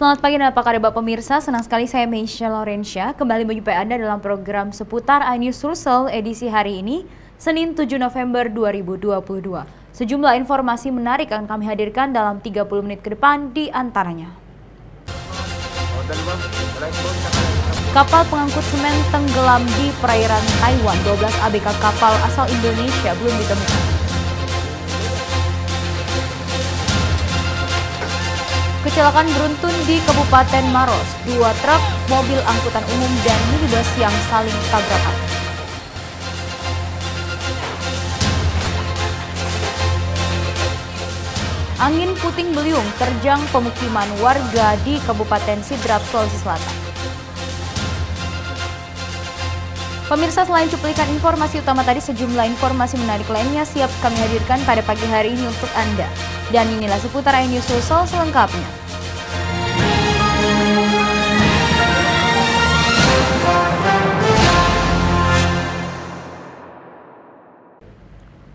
Selamat pagi dan apa kabar pemirsa, senang sekali saya Meisha Laurencia kembali menjumpai Anda dalam program seputar iNews Sulsel edisi hari ini, Senin 7 November 2022. Sejumlah informasi menarik akan kami hadirkan dalam 30 menit ke depan di antaranya. Kapal pengangkut semen tenggelam di perairan Taiwan, 12 ABK kapal asal Indonesia belum ditemukan. Kecelakaan beruntun di Kabupaten Maros, 2 truk, mobil angkutan umum dan minibus yang saling tabrakan. Angin puting beliung terjang pemukiman warga di Kabupaten Sidrap, Sulawesi Selatan. Pemirsa, selain cuplikan informasi utama tadi, sejumlah informasi menarik lainnya siap kami hadirkan pada pagi hari ini untuk Anda. Dan inilah seputar iNews Sulsel selengkapnya.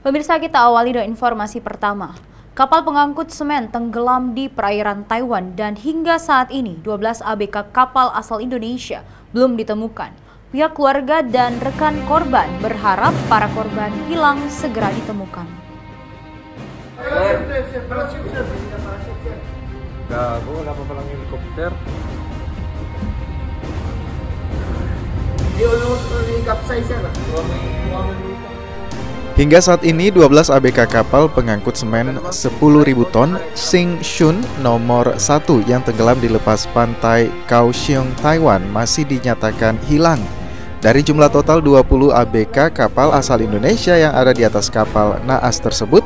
Pemirsa, kita awali dengan informasi pertama. Kapal pengangkut semen tenggelam di perairan Taiwan dan hingga saat ini 12 ABK kapal asal Indonesia belum ditemukan. Pihak keluarga dan rekan korban berharap para korban hilang segera ditemukan. Gago, wala pa palang helikopter. Hingga saat ini 12 ABK kapal pengangkut semen 10.000 ton Xing Shun nomor 1 yang tenggelam di lepas pantai Kaohsiung, Taiwan masih dinyatakan hilang. Dari jumlah total 20 ABK kapal asal Indonesia yang ada di atas kapal naas tersebut,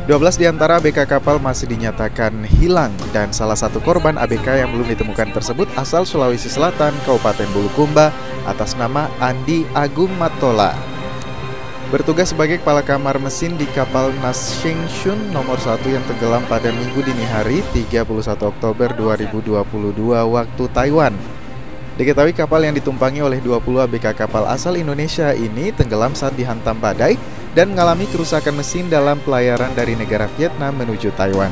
12 di antara ABK kapal masih dinyatakan hilang dan salah satu korban ABK yang belum ditemukan tersebut asal Sulawesi Selatan, Kabupaten Bulukumba atas nama Andi Agung Matola. Bertugas sebagai kepala kamar mesin di kapal Nas Xing Shun nomor 1 yang tenggelam pada Minggu dini hari 31 Oktober 2022 waktu Taiwan. Diketahui kapal yang ditumpangi oleh 20 ABK kapal asal Indonesia ini tenggelam saat dihantam badai dan mengalami kerusakan mesin dalam pelayaran dari negara Vietnam menuju Taiwan.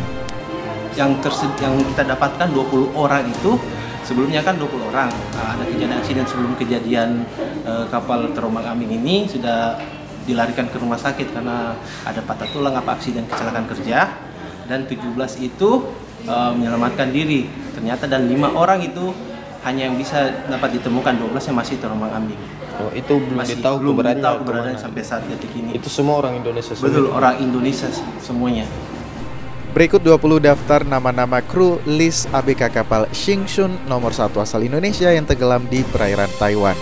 Yang kita dapatkan 20 orang itu, sebelumnya kan 20 orang. Ada kejadian aksiden sebelum kejadian kapal terombang-ambing ini sudah dilarikan ke rumah sakit karena ada patah tulang apa aksiden kecelakaan kerja, dan 17 itu menyelamatkan diri. Ternyata dan 5 orang itu hanya yang bisa dapat ditemukan, 12 yang masih terombang-ambing. Oh, itu belum ditahu keberadaannya sampai saat detik ini. Itu semua orang Indonesia. Betul, orang Indonesia semuanya. Berikut 20 daftar nama-nama kru list ABK kapal Xing Shun nomor 1 asal Indonesia yang tenggelam di perairan Taiwan.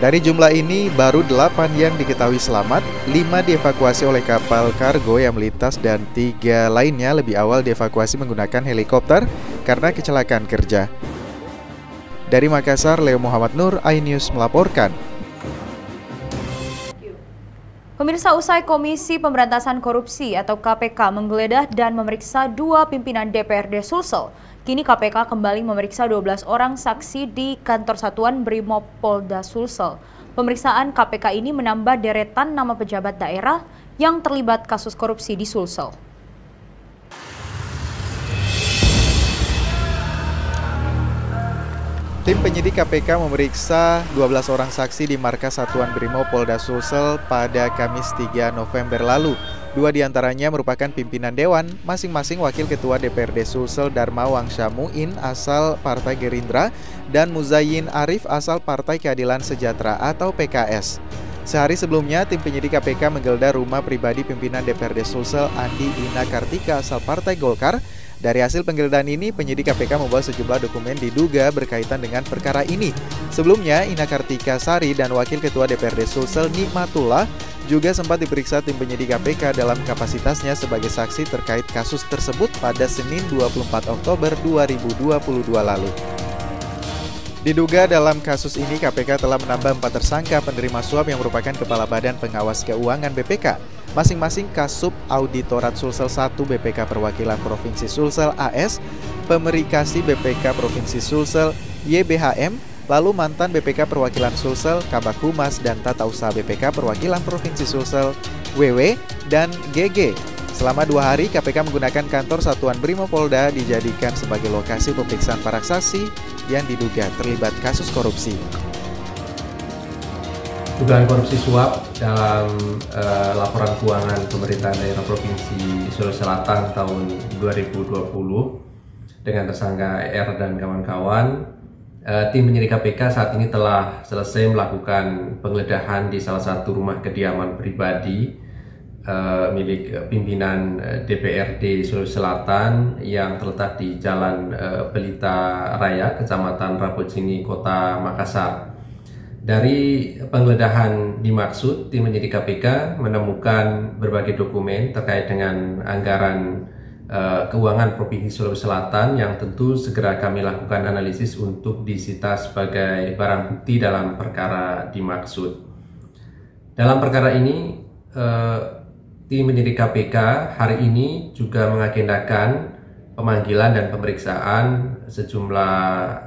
Dari jumlah ini, baru 8 yang diketahui selamat, 5 dievakuasi oleh kapal kargo yang melintas dan 3 lainnya lebih awal dievakuasi menggunakan helikopter karena kecelakaan kerja. Dari Makassar, Leo Muhammad Nur, iNews melaporkan. Pemirsa, usai Komisi Pemberantasan Korupsi atau KPK menggeledah dan memeriksa 2 pimpinan DPRD Sulsel, kini KPK kembali memeriksa 12 orang saksi di kantor Satuan Brimob Polda Sulsel. Pemeriksaan KPK ini menambah deretan nama pejabat daerah yang terlibat kasus korupsi di Sulsel. Tim penyidik KPK memeriksa 12 orang saksi di markas Satuan Brimob Polda Sulsel pada Kamis 3 November lalu. 2 diantaranya merupakan pimpinan Dewan, masing-masing Wakil Ketua DPRD Sulsel Dharma Wangsa Muin asal Partai Gerindra dan Muzayyin Arif asal Partai Keadilan Sejahtera atau PKS. Sehari sebelumnya, tim penyidik KPK menggeledah rumah pribadi pimpinan DPRD Sulsel Andi Ina Kartika asal Partai Golkar Dari hasil penggeledahan ini, penyidik KPK membawa sejumlah dokumen diduga berkaitan dengan perkara ini. Sebelumnya, Ina Kartika Sari dan Wakil Ketua DPRD Sulsel Nikmatullah juga sempat diperiksa tim penyidik KPK dalam kapasitasnya sebagai saksi terkait kasus tersebut pada Senin 24 Oktober 2022 lalu. Diduga dalam kasus ini KPK telah menambah 4 tersangka penerima suap yang merupakan Kepala Badan Pengawas Keuangan BPK, masing-masing Kasub Auditorat Sulsel 1 BPK Perwakilan Provinsi Sulsel AS, Pemerikasi BPK Provinsi Sulsel YBHM, lalu mantan BPK Perwakilan Sulsel Kabak Humas dan Tata Usaha BPK Perwakilan Provinsi Sulsel WW dan GG. Selama 2 hari, KPK menggunakan kantor Satuan Brimopolda dijadikan sebagai lokasi pemeriksaan para saksi yang diduga terlibat kasus korupsi. Dugaan korupsi suap dalam laporan keuangan pemerintahan daerah Provinsi Sulawesi Selatan tahun 2020 dengan tersangka R dan kawan-kawan, tim penyidik KPK saat ini telah selesai melakukan penggeledahan di salah satu rumah kediaman pribadi milik pimpinan DPRD Sulawesi Selatan yang terletak di Jalan Pelita Raya, Kecamatan Rapocini, Kota Makassar. Dari penggeledahan dimaksud, tim penyidik KPK menemukan berbagai dokumen terkait dengan anggaran keuangan Provinsi Sulawesi Selatan yang tentu segera kami lakukan analisis untuk disita sebagai barang bukti dalam perkara dimaksud. Dalam perkara ini, tim penyidik KPK hari ini juga mengagendakan pemanggilan dan pemeriksaan sejumlah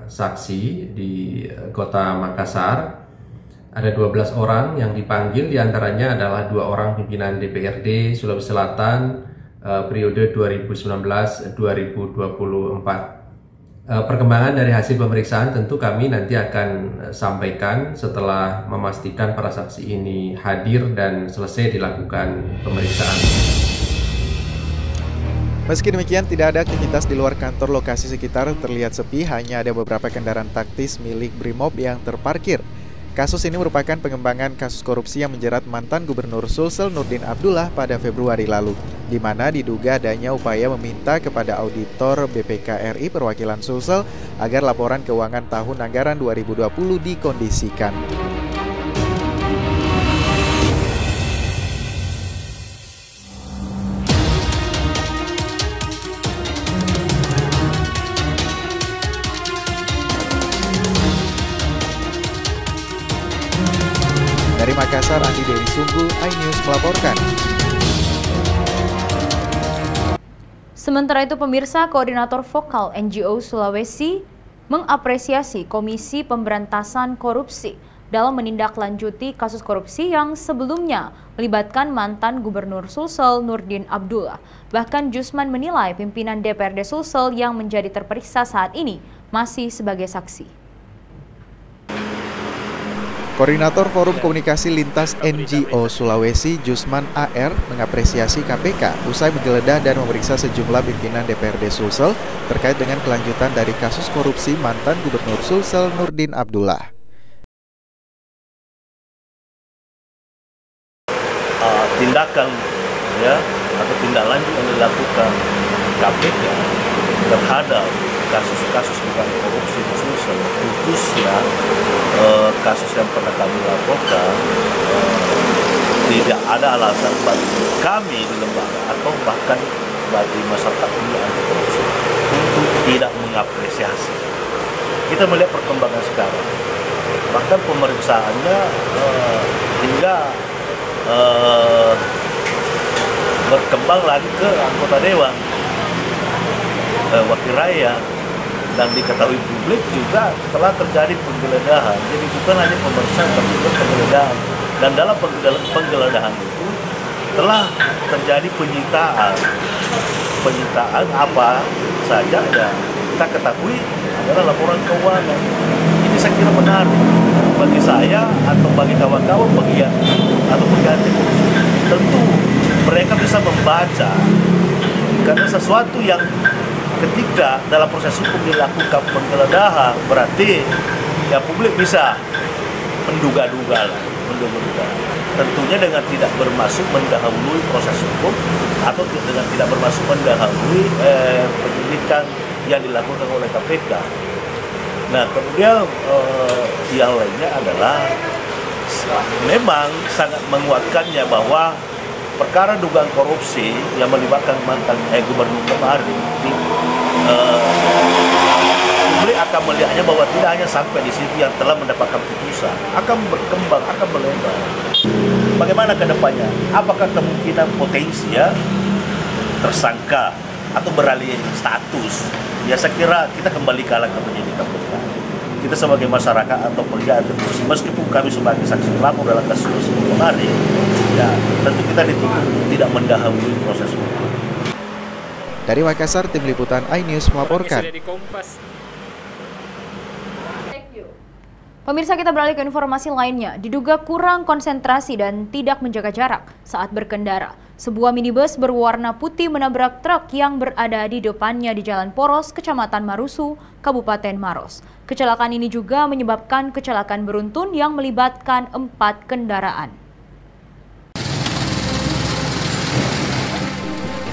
saksi di Kota Makassar. Ada 12 orang yang dipanggil, diantaranya adalah 2 orang pimpinan DPRD Sulawesi Selatan periode 2019-2024. Perkembangan dari hasil pemeriksaan tentu kami nanti akan sampaikan setelah memastikan para saksi ini hadir dan selesai dilakukan pemeriksaan. Meski demikian, tidak ada aktivitas di luar kantor. Lokasi sekitar terlihat sepi, hanya ada beberapa kendaraan taktis milik Brimob yang terparkir. Kasus ini merupakan pengembangan kasus korupsi yang menjerat mantan Gubernur Sulsel Nurdin Abdullah pada Februari lalu, di mana diduga adanya upaya meminta kepada auditor BPK RI perwakilan Sulsel agar laporan keuangan tahun anggaran 2020 dikondisikan. Dari Makassar, Andi Dewi Sunggu, iNews melaporkan. Sementara itu, pemirsa, Koordinator Vokal NGO Sulawesi mengapresiasi Komisi Pemberantasan Korupsi dalam menindaklanjuti kasus korupsi yang sebelumnya melibatkan mantan Gubernur Sulsel Nurdin Abdullah. Bahkan Jusman menilai pimpinan DPRD Sulsel yang menjadi terperiksa saat ini masih sebagai saksi. Koordinator Forum Komunikasi Lintas NGO Sulawesi, Jusman AR, mengapresiasi KPK usai menggeledah dan memeriksa sejumlah pimpinan DPRD Sulsel terkait dengan kelanjutan dari kasus korupsi mantan Gubernur Sulsel Nurdin Abdullah. Tindakan atau tindak lanjut yang dilakukan KPK terhadap kasus-kasus dugaan korupsi di Sulsel, khususnya kasus yang pernah kami laporkan, tidak ada alasan bagi kami di lembaga atau bahkan bagi masyarakat dunia anti korupsi untuk tidak mengapresiasi. Kita melihat perkembangan sekarang, bahkan pemeriksaannya hingga berkembang lagi ke anggota dewan, wakil rakyat, dan diketahui publik juga telah terjadi penggeledahan. Jadi bukan hanya pemeriksaan tapi juga penggeledahan. Dan dalam penggeledahan itu telah terjadi penyitaan. Penyitaan apa saja ya kita ketahui adalah laporan keuangan. Ini saya kira menarik bagi saya atau bagi kawan-kawan pegiat atau pegiat korupsi. Tentu mereka bisa membaca karena sesuatu yang ketika dalam proses hukum dilakukan penggeledahan berarti ya publik bisa menduga-duga lah. Tentunya dengan tidak bermaksud mendahului proses hukum atau dengan tidak bermaksud mendahului penyidikan yang dilakukan oleh KPK. Nah, kemudian yang lainnya adalah memang sangat menguatkannya bahwa perkara dugaan korupsi yang melibatkan mantan gubernur kemarin, publik akan melihatnya bahwa tidak hanya sampai di situ yang telah mendapatkan putusan, akan berkembang, akan melebar. Bagaimana ke depannya? Apakah kemungkinan potensi ya tersangka atau beralih status? Ya saya kira kita kembali ke penyidik KPK. Kita sebagai masyarakat atau pegiat demokrasi, meskipun kami sebagai saksi pelapor dalam kasus tersebut kemarin, ya tentu kita dituntut tidak mendahului proses hukum. Dari Makassar, tim liputan iNews melaporkan. Pemirsa, kita beralih ke informasi lainnya. Diduga kurang konsentrasi dan tidak menjaga jarak saat berkendara, sebuah minibus berwarna putih menabrak truk yang berada di depannya di Jalan Poros, Kecamatan Marusu, Kabupaten Maros. Kecelakaan ini juga menyebabkan kecelakaan beruntun yang melibatkan 4 kendaraan.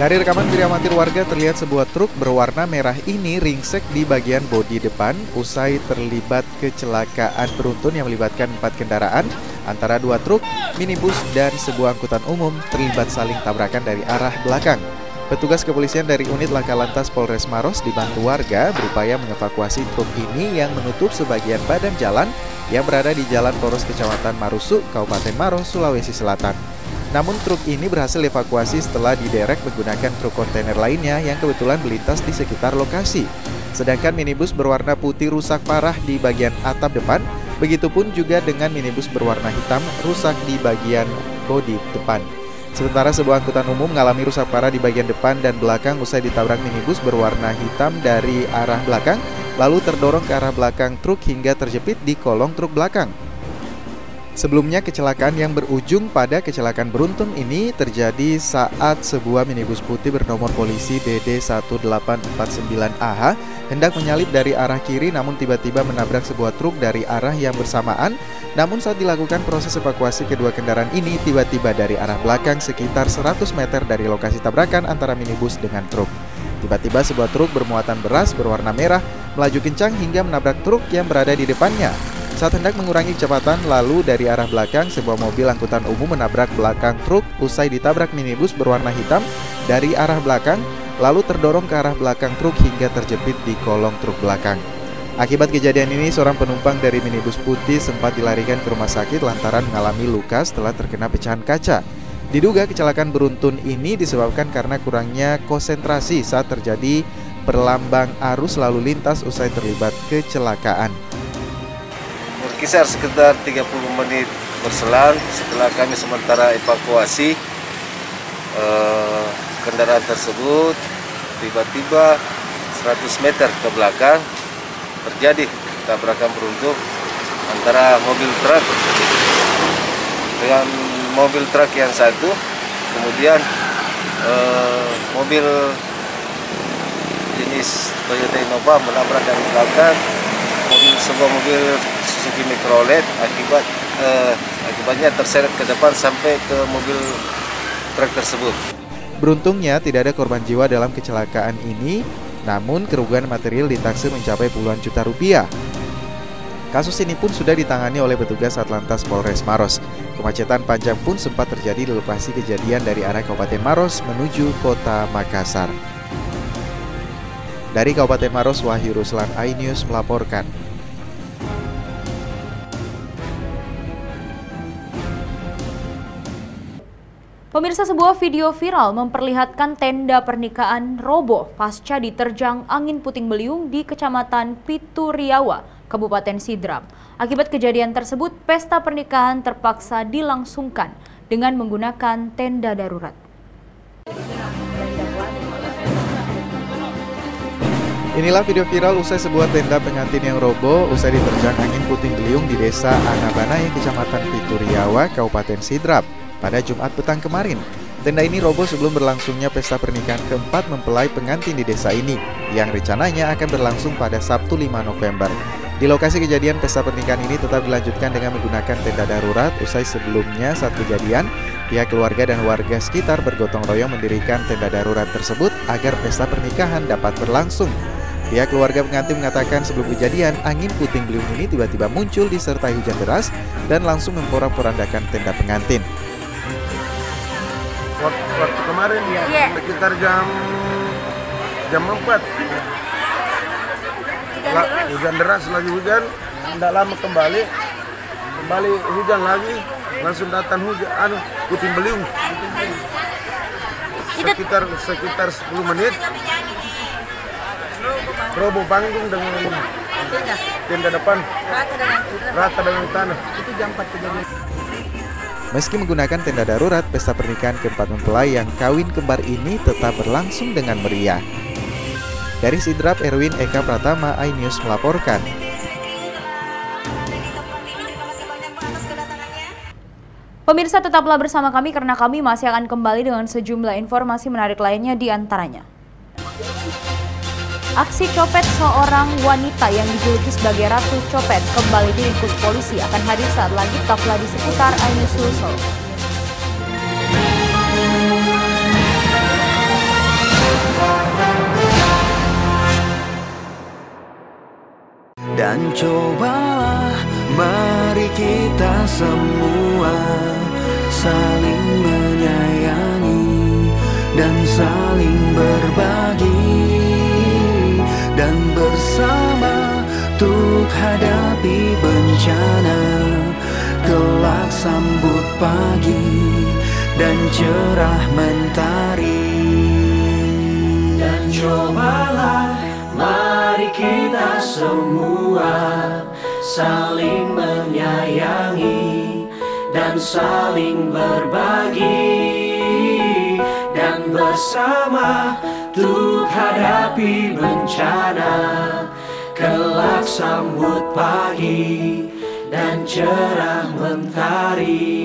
Dari rekaman video amatir warga terlihat sebuah truk berwarna merah ini ringsek di bagian bodi depan usai terlibat kecelakaan beruntun yang melibatkan 4 kendaraan antara 2 truk, minibus, dan sebuah angkutan umum terlibat saling tabrakan dari arah belakang. Petugas kepolisian dari unit Laka Lantas Polres Maros dibantu warga berupaya mengevakuasi truk ini yang menutup sebagian badan jalan yang berada di Jalan Poros Kecamatan Marusu, Kabupaten Maros, Sulawesi Selatan. Namun truk ini berhasil dievakuasi setelah diderek menggunakan truk kontainer lainnya yang kebetulan melintas di sekitar lokasi. Sedangkan minibus berwarna putih rusak parah di bagian atap depan, begitupun juga dengan minibus berwarna hitam rusak di bagian bodi depan. Sementara sebuah angkutan umum mengalami rusak parah di bagian depan dan belakang usai ditabrak minibus berwarna hitam dari arah belakang, lalu terdorong ke arah belakang truk hingga terjepit di kolong truk belakang. Sebelumnya, kecelakaan yang berujung pada kecelakaan beruntun ini terjadi saat sebuah minibus putih bernomor polisi DD1849AH hendak menyalip dari arah kiri namun tiba-tiba menabrak sebuah truk dari arah yang bersamaan. Namun saat dilakukan proses evakuasi kedua kendaraan ini tiba-tiba dari arah belakang sekitar 100 meter dari lokasi tabrakan antara minibus dengan truk. Tiba-tiba sebuah truk bermuatan beras berwarna merah melaju kencang hingga menabrak truk yang berada di depannya. Saat hendak mengurangi kecepatan, lalu dari arah belakang sebuah mobil angkutan umum menabrak belakang truk usai ditabrak minibus berwarna hitam dari arah belakang, lalu terdorong ke arah belakang truk hingga terjepit di kolong truk belakang. Akibat kejadian ini, seorang penumpang dari minibus putih sempat dilarikan ke rumah sakit lantaran mengalami luka setelah terkena pecahan kaca. Diduga kecelakaan beruntun ini disebabkan karena kurangnya konsentrasi saat terjadi perlambang arus lalu lintas usai terlibat kecelakaan. Berkisar sekitar 30 menit berselang setelah kami sementara evakuasi kendaraan tersebut, tiba-tiba 100 meter ke belakang terjadi tabrakan beruntun antara mobil truk dengan mobil truk yang satu, kemudian mobil jenis Toyota Innova menabrak dari belakang sebuah mobil Suzuki Mikrolet, akibatnya terseret ke depan sampai ke mobil truk tersebut. Beruntungnya tidak ada korban jiwa dalam kecelakaan ini, namun kerugian material ditaksir mencapai puluhan juta rupiah. Kasus ini pun sudah ditangani oleh petugas Atlantas Polres Maros. Kemacetan panjang pun sempat terjadi di lokasi kejadian dari arah Kabupaten Maros menuju Kota Makassar. Dari Kabupaten Maros, Wahyu Ruslan, iNews melaporkan. Pemirsa, sebuah video viral memperlihatkan tenda pernikahan roboh pasca diterjang angin puting beliung di Kecamatan Pituriawa, Kabupaten Sidrap. Akibat kejadian tersebut, pesta pernikahan terpaksa dilangsungkan dengan menggunakan tenda darurat. Inilah video viral usai sebuah tenda pengantin yang roboh usai diterjang angin puting beliung di Desa Anabanai, Kecamatan Pituriawa, Kabupaten Sidrap pada Jumat petang kemarin. Tenda ini roboh sebelum berlangsungnya pesta pernikahan keempat mempelai pengantin di desa ini yang rencananya akan berlangsung pada Sabtu 5 November. Di lokasi kejadian pesta pernikahan ini tetap dilanjutkan dengan menggunakan tenda darurat. Usai sebelumnya saat kejadian, pihak keluarga dan warga sekitar bergotong royong mendirikan tenda darurat tersebut agar pesta pernikahan dapat berlangsung. Pihak keluarga pengantin mengatakan sebelum kejadian, angin puting beliung ini tiba-tiba muncul disertai hujan deras dan langsung memporak-porandakan tenda pengantin. Waktu kemarin sekitar jam 4 hujan deras, lagi hujan, tidak lama kembali hujan lagi, langsung datang hujan puting beliung sekitar 10 menit. Roboh panggung dengan tenda depan rata dengan tanah. Itu jam 4 kejadian. Meski menggunakan tenda darurat, pesta pernikahan keempat mempelai yang kawin kembar ini tetap berlangsung dengan meriah. Dari Sidrap, Erwin Eka Pratama, iNews melaporkan. Pemirsa, tetaplah bersama kami karena kami masih akan kembali dengan sejumlah informasi menarik lainnya, di antaranya aksi copet seorang wanita yang dijuluki sebagai Ratu Copet kembali diringkus polisi akan hadir saat lagi, tetaplah di seputar iNews Sulsel. Dan cobalah mari kita semua saling menyayangi dan saling berbagi, dan bersama untuk hadapi bencana, kelak sambut pagi dan cerah mentari. Dan cobalah mari kita semua saling menyayangi dan saling berbagi, dan bersama untuk hadapi bencana, kelak sambut pagi dan cerah mentari.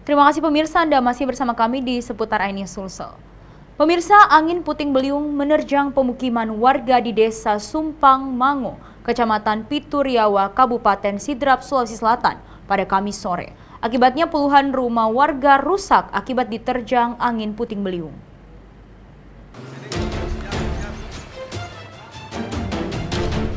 Terima kasih pemirsa, Anda masih bersama kami di seputar iNews Sulsel. Pemirsa, angin puting beliung menerjang pemukiman warga di Desa Sumpang Mango, Kecamatan Pituriawa, Kabupaten Sidrap, Sulawesi Selatan pada Kamis sore. Akibatnya puluhan rumah warga rusak akibat diterjang angin puting beliung.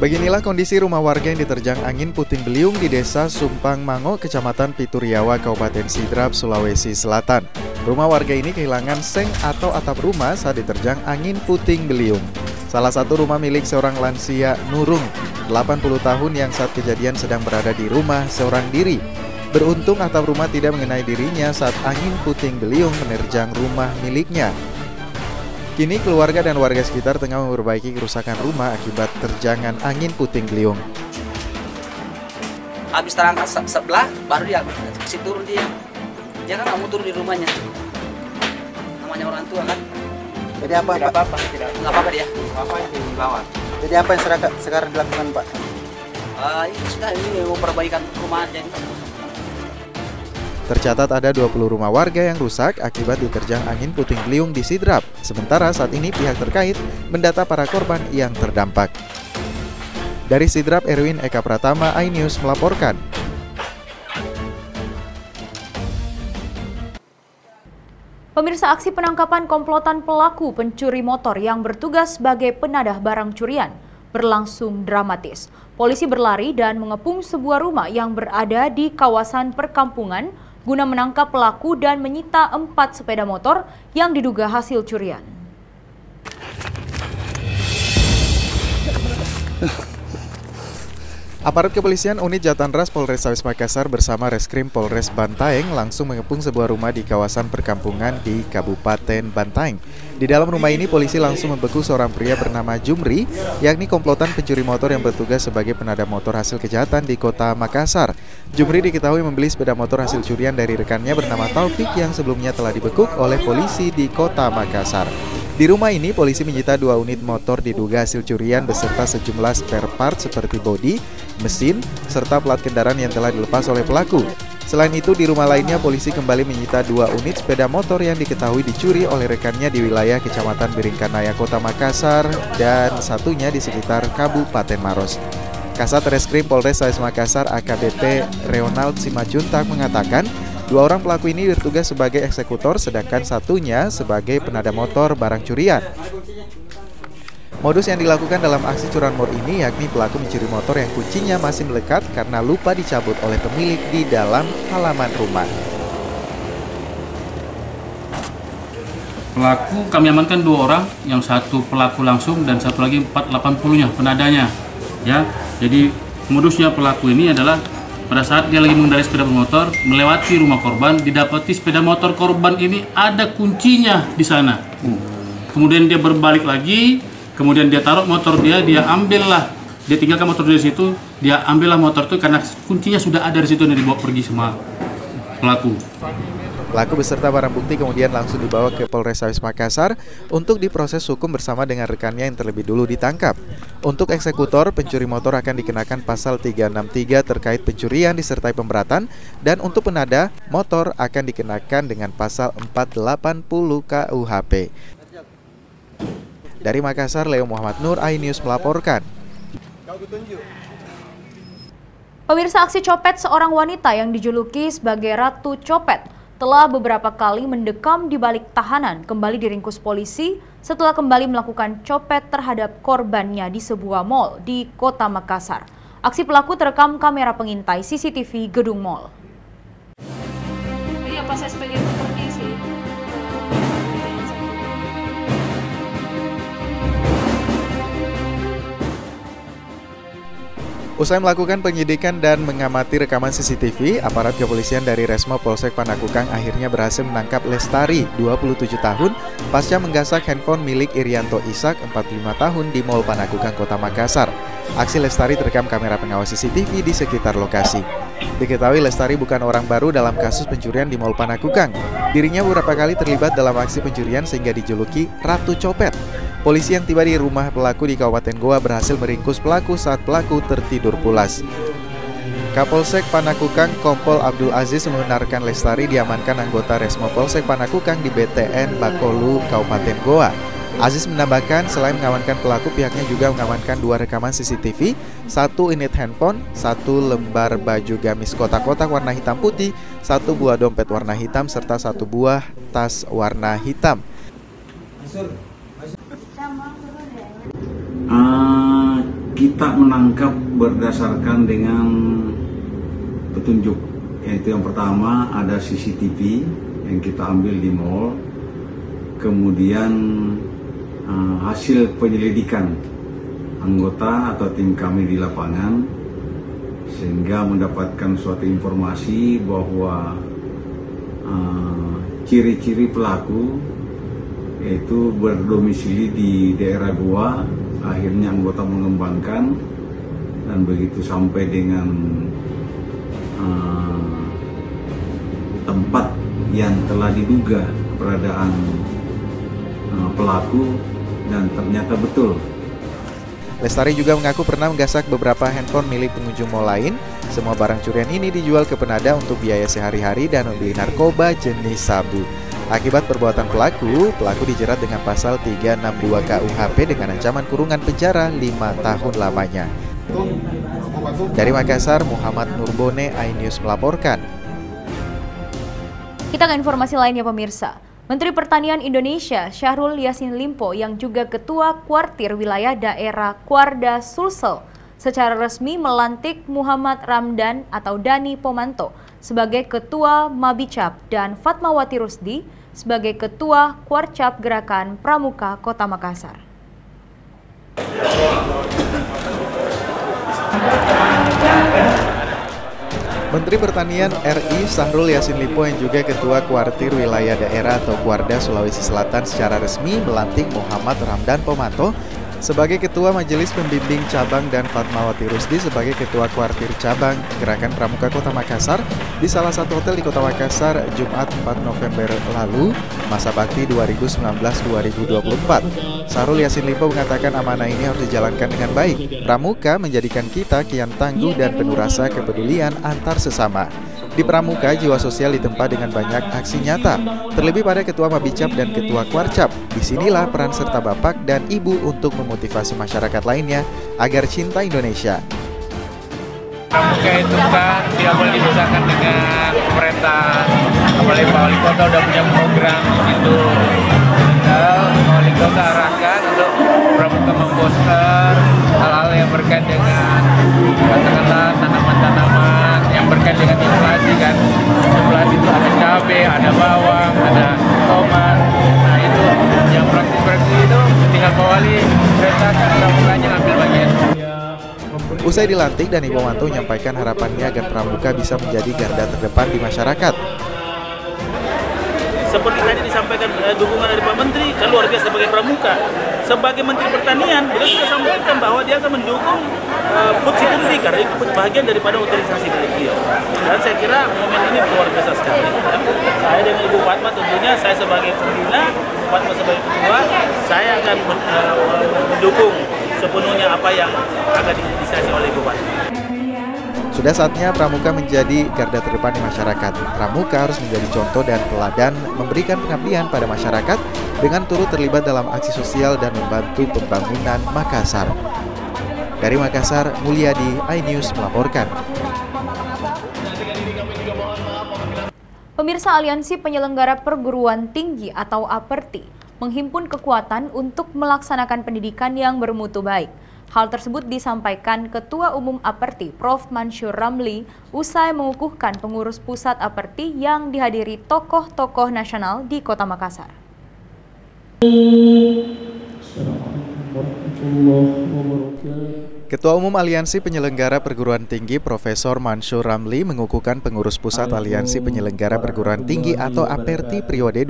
Beginilah kondisi rumah warga yang diterjang angin puting beliung di Desa Sumpang Mango, Kecamatan Pituriawa, Kabupaten Sidrap, Sulawesi Selatan. Rumah warga ini kehilangan seng atau atap rumah saat diterjang angin puting beliung. Salah satu rumah milik seorang lansia Nurung, 80 tahun yang saat kejadian sedang berada di rumah seorang diri. Beruntung atap rumah tidak mengenai dirinya saat angin puting beliung menerjang rumah miliknya. Kini keluarga dan warga sekitar tengah memperbaiki kerusakan rumah akibat terjangan angin puting beliung. Habis terangkat sebelah, baru dia kasih turun dia. Dia kan nggak mau turun di rumahnya. Namanya orang tua kan. Jadi apa, tidak Pak? Nggak apa-apa dia. Apa yang dilawan? Jadi apa yang sekarang dilakukan, Pak? Ini sudah ini mau perbaikan rumah jadi. Tercatat ada 20 rumah warga yang rusak akibat diterjang angin puting beliung di Sidrap. Sementara saat ini pihak terkait mendata para korban yang terdampak. Dari Sidrap, Erwin Eka Pratama, iNews melaporkan. Pemirsa, aksi penangkapan komplotan pelaku pencuri motor yang bertugas sebagai penadah barang curian berlangsung dramatis. Polisi berlari dan mengepung sebuah rumah yang berada di kawasan perkampungan guna menangkap pelaku dan menyita 4 sepeda motor yang diduga hasil curian. Aparat kepolisian unit Jatanras Polrestabes Makassar bersama Reskrim Polres Bantaeng langsung mengepung sebuah rumah di kawasan perkampungan di Kabupaten Bantaeng. Di dalam rumah ini polisi langsung membekuk seorang pria bernama Jumri, yakni komplotan pencuri motor yang bertugas sebagai penadah motor hasil kejahatan di kota Makassar. Jumri diketahui membeli sepeda motor hasil curian dari rekannya bernama Taufik yang sebelumnya telah dibekuk oleh polisi di kota Makassar. Di rumah ini, polisi menyita 2 unit motor diduga hasil curian beserta sejumlah spare part seperti bodi, mesin, serta plat kendaraan yang telah dilepas oleh pelaku. Selain itu, di rumah lainnya polisi kembali menyita 2 unit sepeda motor yang diketahui dicuri oleh rekannya di wilayah Kecamatan Biringkanaya, Kota Makassar, dan satunya di sekitar Kabupaten Maros. Kasat Reskrim Polres Sabes Makassar AKBP Reonald Simajuntak mengatakan 2 orang pelaku ini bertugas sebagai eksekutor, sedangkan satunya sebagai penada motor barang curian. Modus yang dilakukan dalam aksi curanmor ini yakni pelaku mencuri motor yang kuncinya masih melekat karena lupa dicabut oleh pemilik di dalam halaman rumah. Pelaku kami amankan 2 orang, yang satu pelaku langsung dan satu lagi 480-nya penadanya. Ya, jadi modusnya pelaku ini adalah pada saat dia lagi mengendarai sepeda motor melewati rumah korban, didapati sepeda motor korban ini ada kuncinya di sana. Kemudian dia berbalik lagi. Kemudian dia taruh motor dia ambillah, dia tinggalkan motor di situ, dia ambillah motor itu karena kuncinya sudah ada di situ dan dibawa pergi sama pelaku. Pelaku beserta barang bukti kemudian langsung dibawa ke Polres Sabes Makassar untuk diproses hukum bersama dengan rekannya yang terlebih dulu ditangkap. Untuk eksekutor, pencuri motor akan dikenakan pasal 363 terkait pencurian disertai pemberatan, dan untuk penada motor akan dikenakan dengan pasal 480 KUHP. Dari Makassar, Leo Muhammad Nur, iNews melaporkan. Pemirsa, aksi copet seorang wanita yang dijuluki sebagai Ratu Copet telah beberapa kali mendekam di balik tahanan kembali diringkus polisi setelah kembali melakukan copet terhadap korbannya di sebuah mal di Kota Makassar. Aksi pelaku terekam kamera pengintai CCTV gedung mal. Iya, pas saya sebagai seperti sih. Usai melakukan penyidikan dan mengamati rekaman CCTV, aparat kepolisian dari Resmo Polsek Panakukang akhirnya berhasil menangkap Lestari, 27 tahun, pasca menggasak handphone milik Irianto Ishak, 45 tahun, di Mall Panakukang, Kota Makassar. Aksi Lestari terekam kamera pengawas CCTV di sekitar lokasi. Diketahui Lestari bukan orang baru dalam kasus pencurian di Mall Panakukang. Dirinya beberapa kali terlibat dalam aksi pencurian sehingga dijuluki Ratu Copet. Polisi yang tiba di rumah pelaku di Kabupaten Goa berhasil meringkus pelaku saat pelaku tertidur pulas. Kapolsek Panakukang Kompol Abdul Aziz membenarkan Lestari diamankan anggota Resmo Polsek Panakukang di BTN Bakolu, Kabupaten Goa. Aziz menambahkan selain mengamankan pelaku, pihaknya juga mengamankan 2 rekaman CCTV, 1 unit handphone, 1 lembar baju gamis kotak-kotak warna hitam putih, 1 buah dompet warna hitam, serta 1 buah tas warna hitam. Kita menangkap berdasarkan dengan petunjuk, yaitu yang pertama ada CCTV yang kita ambil di mall, kemudian hasil penyelidikan anggota atau tim kami di lapangan sehingga mendapatkan suatu informasi bahwa ciri-ciri pelaku yaitu berdomisili di daerah Goa. Akhirnya anggota mengembangkan dan begitu sampai dengan tempat yang telah diduga keberadaan pelaku dan ternyata betul. Lestari juga mengaku pernah menggasak beberapa handphone milik pengunjung mal lain. Semua barang curian ini dijual ke penada untuk biaya sehari-hari dan membeli narkoba jenis sabu. Akibat perbuatan pelaku dijerat dengan pasal 362 KUHP dengan ancaman kurungan penjara 5 tahun lamanya. Dari Makassar, Muhammad Nurbone, iNews melaporkan. Kita ke informasi lainnya, pemirsa. Menteri Pertanian Indonesia Syahrul Yassin Limpo yang juga Ketua Kuartir Wilayah Daerah Kuarda Sulsel secara resmi melantik Muhammad Ramdan atau Dani Pomanto sebagai Ketua Mabicap dan Fatmawati Rusdi sebagai Ketua Kuarcap Gerakan Pramuka Kota Makassar. Menteri Pertanian RI Syahrul Yassin Limpo yang juga Ketua Kuartir Wilayah Daerah atau Kuarda Sulawesi Selatan secara resmi melantik Muhammad Ramdan Pomanto sebagai Ketua Majelis Pembimbing Cabang dan Fatmawati Rusdi sebagai Ketua Kuartir Cabang Gerakan Pramuka Kota Makassar di salah satu hotel di Kota Makassar Jumat 4 November lalu, masa bakti 2019-2024. Syahrul Yassin Limpo mengatakan amanah ini harus dijalankan dengan baik. Pramuka menjadikan kita kian tangguh dan penuh rasa kepedulian antar sesama. Di Pramuka, jiwa sosial ditempa dengan banyak aksi nyata, terlebih pada Ketua Mabicap dan Ketua Kwarcap. Disinilah peran serta Bapak dan Ibu untuk memotivasi masyarakat lainnya agar cinta Indonesia. Pramuka itu kan tidak boleh dipisahkan dengan pemerintah. Apalagi Pak Wali Kota udah punya program itu. Pak Wali Kota arahkan untuk Pramuka memposter hal-hal yang berkait dengan katakanlah tanaman-tanaman yang berkait dengan inflasi kan. Inflasi itu ada cabai, ada bawang, ada tomat. Nah itu yang praktis-praktis itu tinggal Pak Wali perintahkan Pramukanya ambil bagian. Usai dilantik, Dani Pomanto menyampaikan harapannya agar Pramuka bisa menjadi garda terdepan di masyarakat. Seperti tadi disampaikan dukungan dari Pak Menteri, kan luar biasa sebagai Pramuka. Sebagai Menteri Pertanian, beliau sudah sampaikan bahwa dia akan mendukung food security karena itu bagian daripada otorisasi beliau. Dan saya kira momen ini luar biasa sekali. Saya dengan Ibu Fatma tentunya, saya sebagai pembina, Fatma sebagai ketua, saya akan mendukung sepenuhnya apa yang akan diinisiasi oleh Ibu Fatma. Sudah saatnya Pramuka menjadi garda terdepan di masyarakat. Pramuka harus menjadi contoh dan teladan memberikan pengabdian pada masyarakat dengan turut terlibat dalam aksi sosial dan membantu pembangunan Makassar. Dari Makassar, Mulyadi, iNews melaporkan. Pemirsa, Aliansi Penyelenggara Perguruan Tinggi atau APERTI menghimpun kekuatan untuk melaksanakan pendidikan yang bermutu baik. Hal tersebut disampaikan Ketua Umum APERTI, Prof. Mansyur Ramli, usai mengukuhkan pengurus pusat APERTI yang dihadiri tokoh-tokoh nasional di Kota Makassar. Ketua Umum Aliansi Penyelenggara Perguruan Tinggi Profesor Mansyur Ramli mengukuhkan pengurus pusat Aliansi Penyelenggara Perguruan Tinggi atau APERTI periode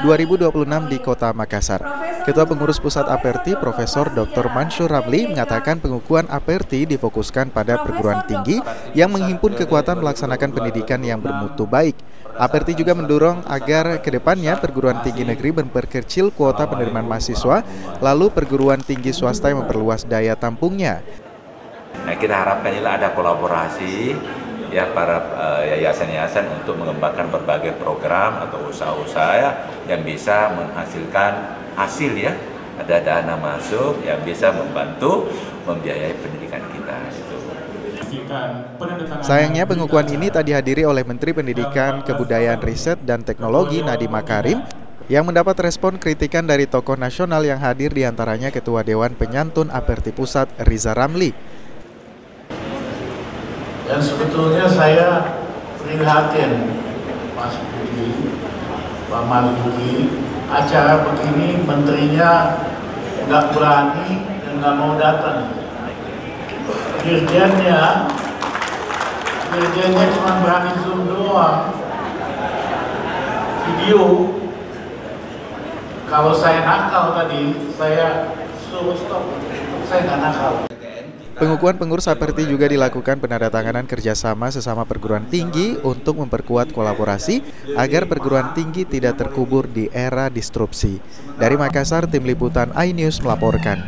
2022-2026 di Kota Makassar. Ketua Pengurus Pusat APERTI Profesor Dr. Mansyur Ramli mengatakan pengukuhan APERTI difokuskan pada perguruan tinggi yang menghimpun kekuatan melaksanakan pendidikan yang bermutu baik. APERTI juga mendorong agar kedepannya perguruan tinggi negeri memperkecil kuota penerimaan mahasiswa, lalu perguruan tinggi swasta yang memperluas daya tampungnya. Nah, kita harapkan inilah ada kolaborasi ya para yayasan-yayasan untuk mengembangkan berbagai program atau usaha-usaha yang bisa menghasilkan hasil ya. Ada dana masuk yang bisa membantu membiayai pendidikan kita. Sayangnya pengukuhan ini tak dihadiri oleh Menteri Pendidikan, Kebudayaan, Riset, dan Teknologi Nadiem Makarim yang mendapat respon kritikan dari tokoh nasional yang hadir diantaranya Ketua Dewan Penyantun APERTI Pusat Riza Ramli. Dan sebetulnya saya prihatin Mas Budi, Pak Marzuki, acara begini menterinya nggak berani dan nggak mau datang. Dirjennya cuma berani Zoom doang, video. Kalau saya nakal tadi, saya suruh stop, saya nggak nakal. Pengukuhan pengurus APERTI juga dilakukan penandatanganan kerjasama sesama perguruan tinggi untuk memperkuat kolaborasi agar perguruan tinggi tidak terkubur di era disrupsi. Dari Makassar, Tim Liputan iNews melaporkan.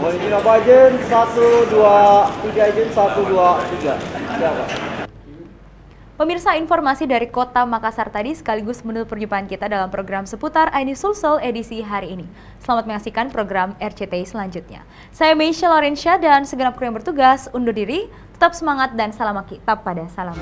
Mohon izin apa ajen? 1, 2, 3 ajen, 1, 2, 3. Siapa? Pemirsa, informasi dari Kota Makassar tadi sekaligus menutup perjumpaan kita dalam program seputar iNews Sulsel edisi hari ini. Selamat menyaksikan program RCTI selanjutnya. Saya Meisha Lorensyah dan segenap kru yang bertugas undur diri. Tetap semangat dan salam kitab pada salam.